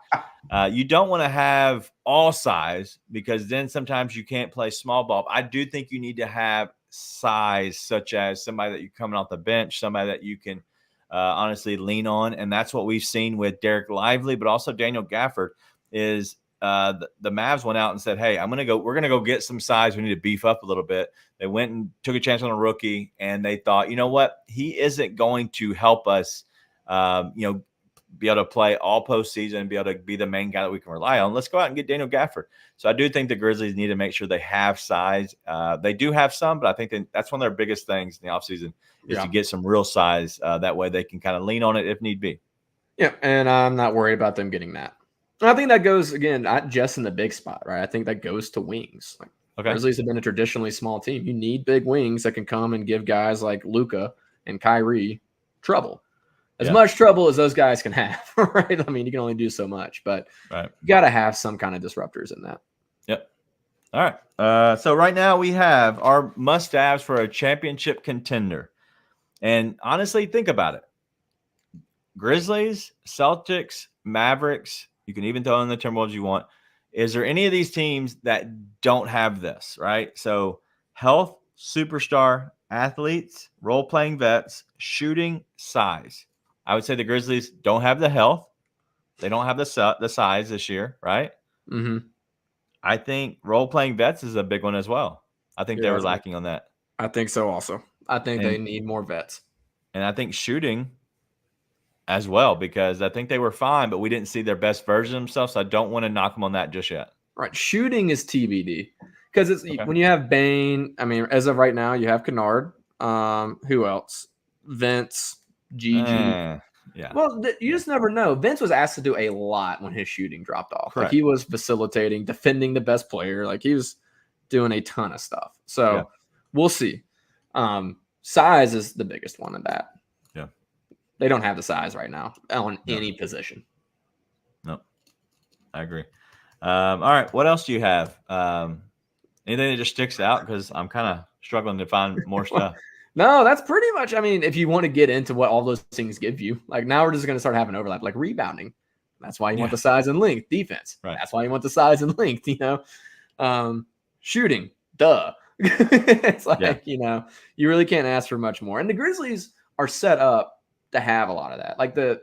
You don't want to have all size, because then sometimes you can't play small ball. I do think you need to have size, such as somebody that you're coming off the bench, somebody that you can honestly lean on. And that's what we've seen with Derek Lively, but also Daniel Gafford is the Mavs went out and said, hey, we're going to go get some size. We need to beef up a little bit. They went and took a chance on a rookie, and they thought, you know what? He isn't going to help us, be able to play all postseason and be able to be the main guy that we can rely on. Let's go out and get Daniel Gafford. So I do think the Grizzlies need to make sure they have size. They do have some, but I think that's one of their biggest things in the offseason is to get some real size. That way they can kind of lean on it if need be. Yeah, and I'm not worried about them getting that. I think that goes, again, not just in the big spot, right? I think that goes to wings. Grizzlies have been a traditionally small team. You need big wings that can come and give guys like Luka and Kyrie trouble. As much trouble as those guys can have, right? I mean, you can only do so much, but you got to have some kind of disruptors in that. Yep. All right. So right now we have our must-haves for a championship contender. And honestly, think about it. Grizzlies, Celtics, Mavericks, you can even throw in the Timberwolves you want. Is there any of these teams that don't have this, right? So health, superstar, athletes, role-playing vets, shooting, size. I would say the Grizzlies don't have the health. They don't have the size this year, right? Mm-hmm. I think role-playing vets is a big one as well. I think they were lacking on that. I think so also. I think they need more vets. And I think shooting as well, because I think they were fine, but we didn't see their best version of themselves, so I don't want to knock them on that just yet. Right. Shooting is TBD. Because it's when you have Bane, I mean, as of right now, you have Kennard. Who else? Vince, Gigi. Yeah. Well, you just never know. Vince was asked to do a lot when his shooting dropped off. Correct. Like he was facilitating, defending the best player. Like he was doing a ton of stuff. So we'll see. Size is the biggest one of that. Yeah. They don't have the size right now on any position. No, I agree. All right. What else do you have? Anything that just sticks out? Because I'm kind of struggling to find more stuff. No, that's pretty much. I mean, if you want to get into what all those things give you, like now we're just going to start having overlap, like rebounding. That's why you want the size and length. Defense. Right. That's why you want the size and length. Shooting. Duh. It's like you really can't ask for much more. And the Grizzlies are set up to have a lot of that. Like the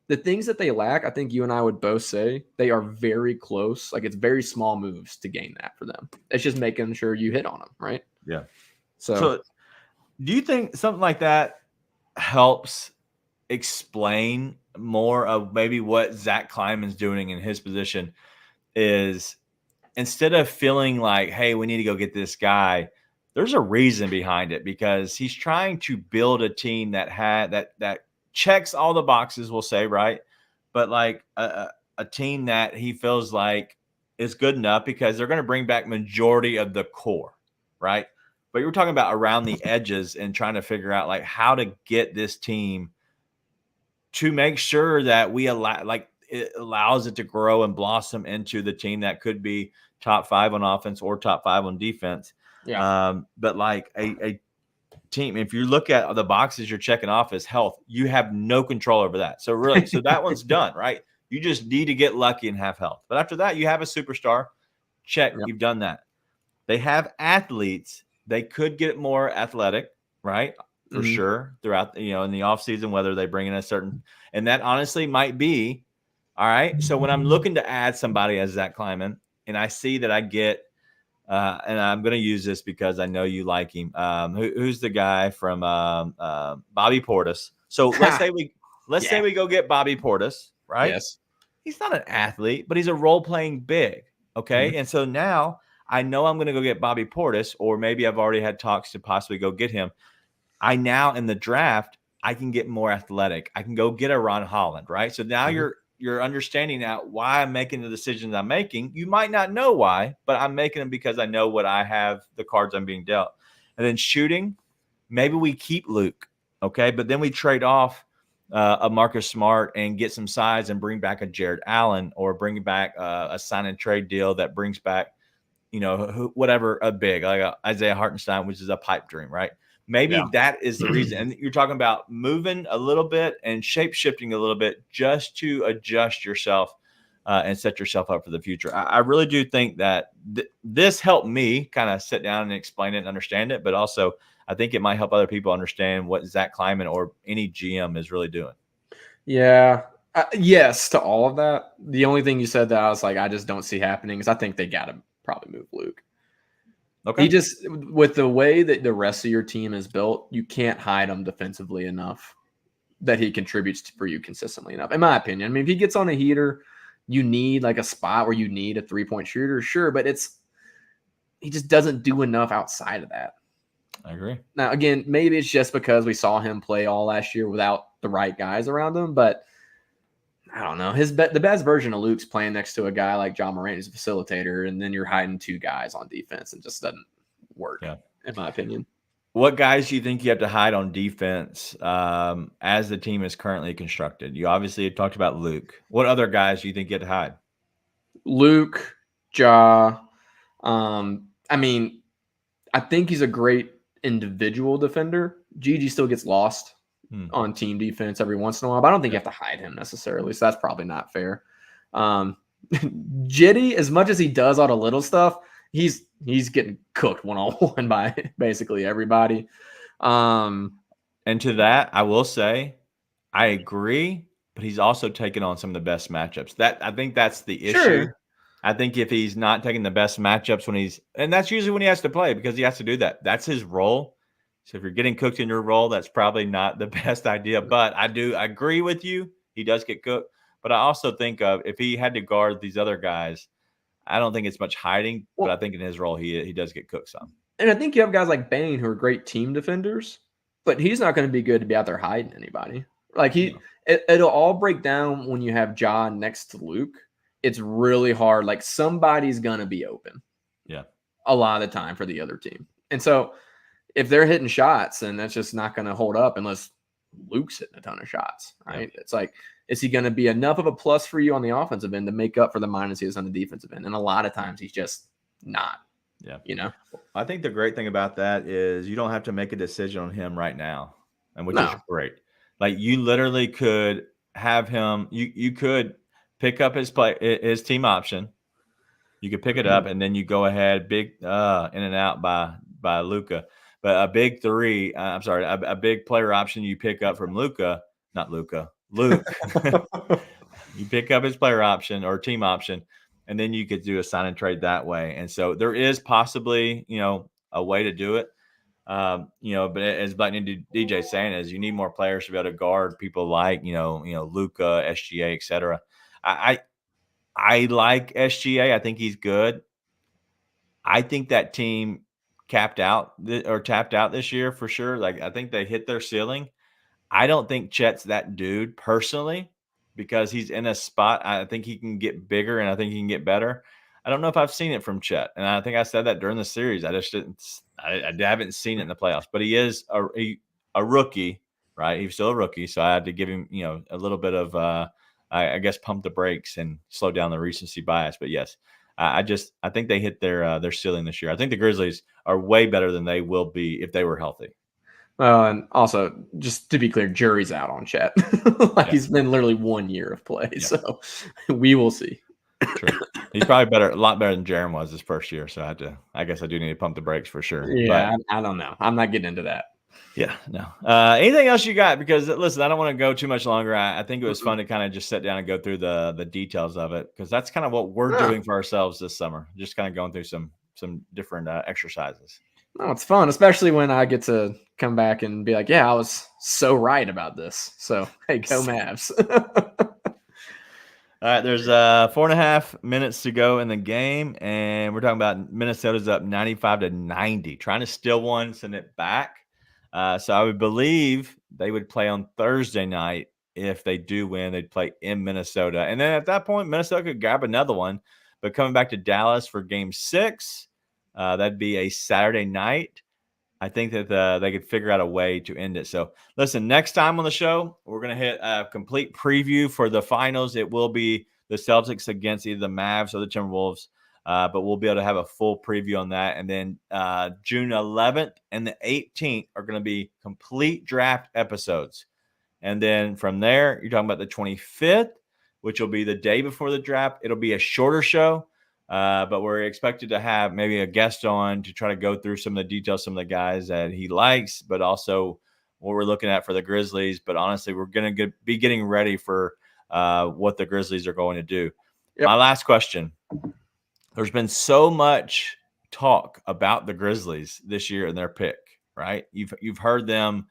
things that they lack, I think you and I would both say they are very close. Like it's very small moves to gain that for them. It's just making sure you hit on them, right? Yeah. So do you think something like that helps explain more of maybe what Zach Kleiman's doing in his position is instead of feeling like, hey, we need to go get this guy, there's a reason behind it because he's trying to build a team that checks all the boxes, we'll say, right? But like a team that he feels like is good enough because they're going to bring back majority of the core, right? But you're talking about around the edges and trying to figure out like how to get this team to make sure that it allows it to grow and blossom into the team that could be top 5 on offense or top 5 on defense. Yeah. But like a team, if you look at the boxes you're checking off as health, you have no control over that. So really, that one's done, right? You just need to get lucky and have health. But after that, you have a superstar. Check. Yep. You've done that. They have athletes. They could get more athletic, right? For sure. Throughout, in the offseason, whether they bring in a certain, and that honestly might be, all right. So when I'm looking to add somebody as Zach Kleiman, and I see that I get, and I'm going to use this because I know you like him. Who's the guy from Bobby Portis? So let's say we go get Bobby Portis, right? Yes. He's not an athlete, but he's a role-playing big, okay? And so now I know I'm going to go get Bobby Portis, or maybe I've already had talks to possibly go get him. I now in the draft, I can get more athletic. I can go get a Ron Holland, right? So now you're understanding now why I'm making the decisions I'm making. You might not know why, but I'm making them because I know what I have, the cards I'm being dealt. And then shooting, maybe we keep Luke, okay? But then we trade off a Marcus Smart and get some size and bring back a Jared Allen or bring back a sign and trade deal that brings back, whatever, a big, like a Isaiah Hartenstein, which is a pipe dream, right? Maybe that is the reason. And you're talking about moving a little bit and shape shifting a little bit just to adjust yourself and set yourself up for the future. I really do think that this helped me kind of sit down and explain it and understand it. But also, I think it might help other people understand what Zach Kleiman or any GM is really doing. Yeah. Yes to all of that. The only thing you said that I was like, I just don't see happening is I think they got to probably move Luke. Okay. He just, with the way that the rest of your team is built, you can't hide him defensively enough that he contributes for you consistently enough, in my opinion. I mean, if he gets on a heater, you need like a spot where you need a 3-point shooter, sure, but he just doesn't do enough outside of that. I agree. Now, again, maybe it's just because we saw him play all last year without the right guys around him, but I don't know. The best version of Luke's playing next to a guy like John Morant, who's a facilitator, and then you're hiding 2 guys on defense and just doesn't work, in my opinion. What guys do you think you have to hide on defense as the team is currently constructed? You obviously talked about Luke. What other guys do you think you have to hide? Luke, Ja. I mean, I think he's a great individual defender. Gigi still gets lost on team defense every once in a while, but I don't think you have to hide him necessarily. So that's probably not fair. Jitty, as much as he does all the little stuff, he's getting cooked one-on-one by basically everybody. And to that, I will say, I agree, but he's also taking on some of the best matchups. I think that's the issue. Sure. I think if he's not taking the best matchups and that's usually when he has to play because he has to do that. That's his role. So if you're getting cooked in your role, that's probably not the best idea. But I agree with you. He does get cooked. But I also think if he had to guard these other guys, I don't think it's much hiding. But I think in his role, he does get cooked some. And I think you have guys like Bane who are great team defenders, but he's not going to be good to be out there hiding anybody. Like it'll all break down when you have Ja next to Luke. It's really hard. Like somebody's gonna be open. Yeah. A lot of the time for the other team. And so if they're hitting shots, then that's just not gonna hold up unless Luke's hitting a ton of shots. Right. Yeah. It's like, is he gonna be enough of a plus for you on the offensive end to make up for the minus he is on the defensive end? And a lot of times he's just not. Yeah. You know? I think the great thing about that is you don't have to make a decision on him right now. And which is great. Like you literally could have him, you could pick up his team option. You could pick it up and then you go ahead big in and out by Luka. But a big three, a big player option you pick up from Luke. You pick up his player option or team option, and then you could do a sign and trade that way. And so there is possibly, a way to do it. But as Black and DJ saying is you need more players to be able to guard people like, Luka, SGA, et cetera. I like SGA. I think he's good. I think that team tapped out this year for sure. Like I think they hit their ceiling. I don't think Chet's that dude personally because he's in a spot. I think he can get bigger and I think he can get better. I don't know if I've seen it from Chet. And I think I said that during the series. I just didn't. I haven't seen it in the playoffs. But he is a rookie, right? He's still a rookie. So I had to give him, a little bit of I guess pump the brakes and slow down the recency bias. But yes, I think they hit their ceiling this year. I think the Grizzlies are way better than they will be if they were healthy. Well, and also just to be clear, jury's out on Chet. He's been literally 1 year of play, so we will see. True. He's probably a lot better than Jaren was his first year. So I guess I do need to pump the brakes for sure. Yeah, but I don't know. I'm not getting into that. Yeah, no. Anything else you got? Because listen, I don't want to go too much longer. I think it was fun to kind of just sit down and go through the details of it because that's kind of what we're doing for ourselves this summer. Just kind of going through some different exercises. No, it's fun, especially when I get to come back and be like, yeah, I was so right about this. So hey, go Mavs. All right, there's 4.5 minutes to go in the game, and we're talking about Minnesota's up 95-90, trying to steal one, send it back. So I would believe they would play on Thursday night. If they do win, they'd play in Minnesota. And then at that point, Minnesota could grab another one. But coming back to Dallas for game 6, that'd be a Saturday night. I think that they could figure out a way to end it. So listen, next time on the show, we're going to hit a complete preview for the finals. It will be the Celtics against either the Mavs or the Timberwolves. But we'll be able to have a full preview on that. And then June 11th and the 18th are going to be complete draft episodes. And then from there, you're talking about the 25th, which will be the day before the draft. It'll be a shorter show, but we're expected to have maybe a guest on to try to go through some of the details, some of the guys that he likes, but also what we're looking at for the Grizzlies. But honestly, we're going to be getting ready for what the Grizzlies are going to do. Yep. My last question. There's been so much talk about the Grizzlies this year and their pick, right? You've heard them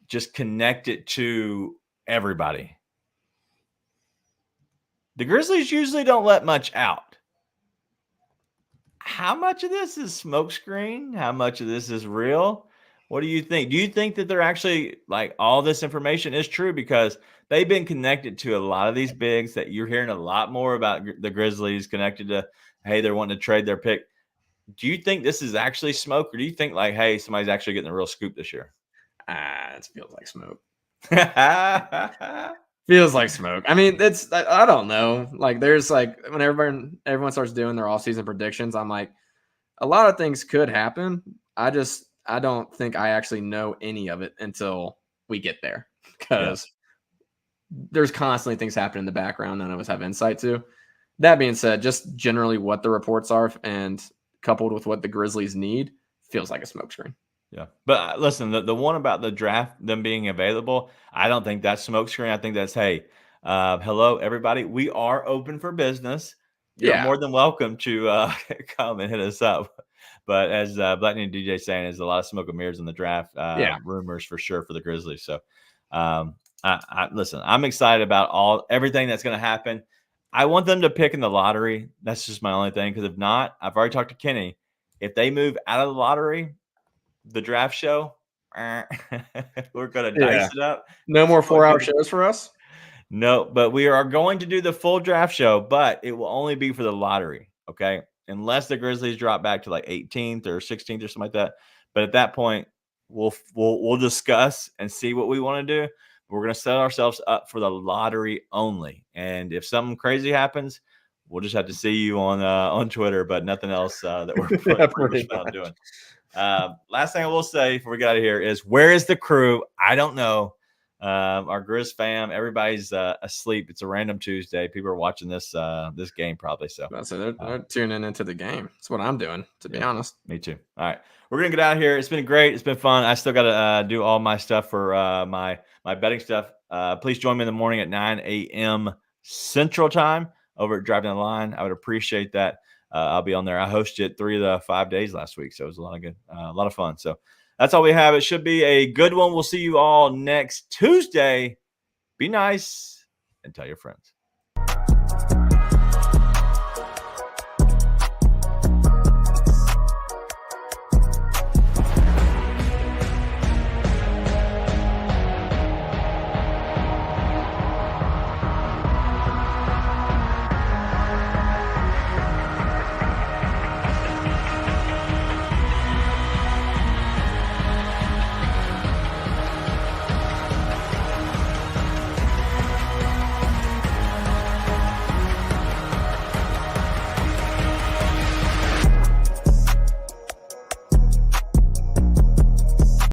just connect it to everybody. The Grizzlies usually don't let much out. How much of this is smokescreen? How much of this is real? What do you think? Do you think that they're actually like all this information is true? Because they've been connected to a lot of these bigs that you're hearing a lot more about the Grizzlies connected to, hey, they're wanting to trade their pick. Do you think this is actually smoke, or do you think like, hey, somebody's actually getting a real scoop this year? It feels like smoke. Feels like smoke. I mean, I don't know. Like there's like when everyone starts doing their off-season predictions, I'm like, a lot of things could happen. I don't think I actually know any of it until we get there because there's constantly things happening in the background none of us have insight to. That being said, just generally what the reports are and coupled with what the Grizzlies need feels like a smokescreen. Yeah. But listen, the one about the draft, them being available, I don't think that's smokescreen. I think that's, hey, hello, everybody. We are open for business. You're more than welcome to come and hit us up. But as Black and DJ saying, there's a lot of smoke and mirrors in the draft rumors for sure for the Grizzlies. So listen, I'm excited about everything that's going to happen. I want them to pick in the lottery. That's just my only thing. Because if not, I've already talked to Kenny. If they move out of the lottery, the draft show, we're going to dice it up. No more 4-hour shows for us? No, but we are going to do the full draft show, but it will only be for the lottery, okay? Unless the Grizzlies drop back to like 18th or 16th or something like that. But at that point, we'll discuss and see what we want to do. We're going to set ourselves up for the lottery only. And if something crazy happens, we'll just have to see you on Twitter, but nothing else that we're pretty much doing. Last thing I will say before we get out of here is, where is the crew? I don't know. Our Grizz fam, everybody's asleep. It's a random Tuesday. People are watching this game probably. So they're tuning into the game. That's what I'm doing, to be honest. Me too. All right, we're gonna get out of here. It's been great. It's been fun. I still got to do all my stuff for my betting stuff. Please join me in the morning at 9 a.m. Central Time over at Driving the Line. I would appreciate that. I'll be on there. I hosted 3 of the 5 days last week, so it was a lot of fun. So that's all we have. It should be a good one. We'll see you all next Tuesday. Be nice and tell your friends.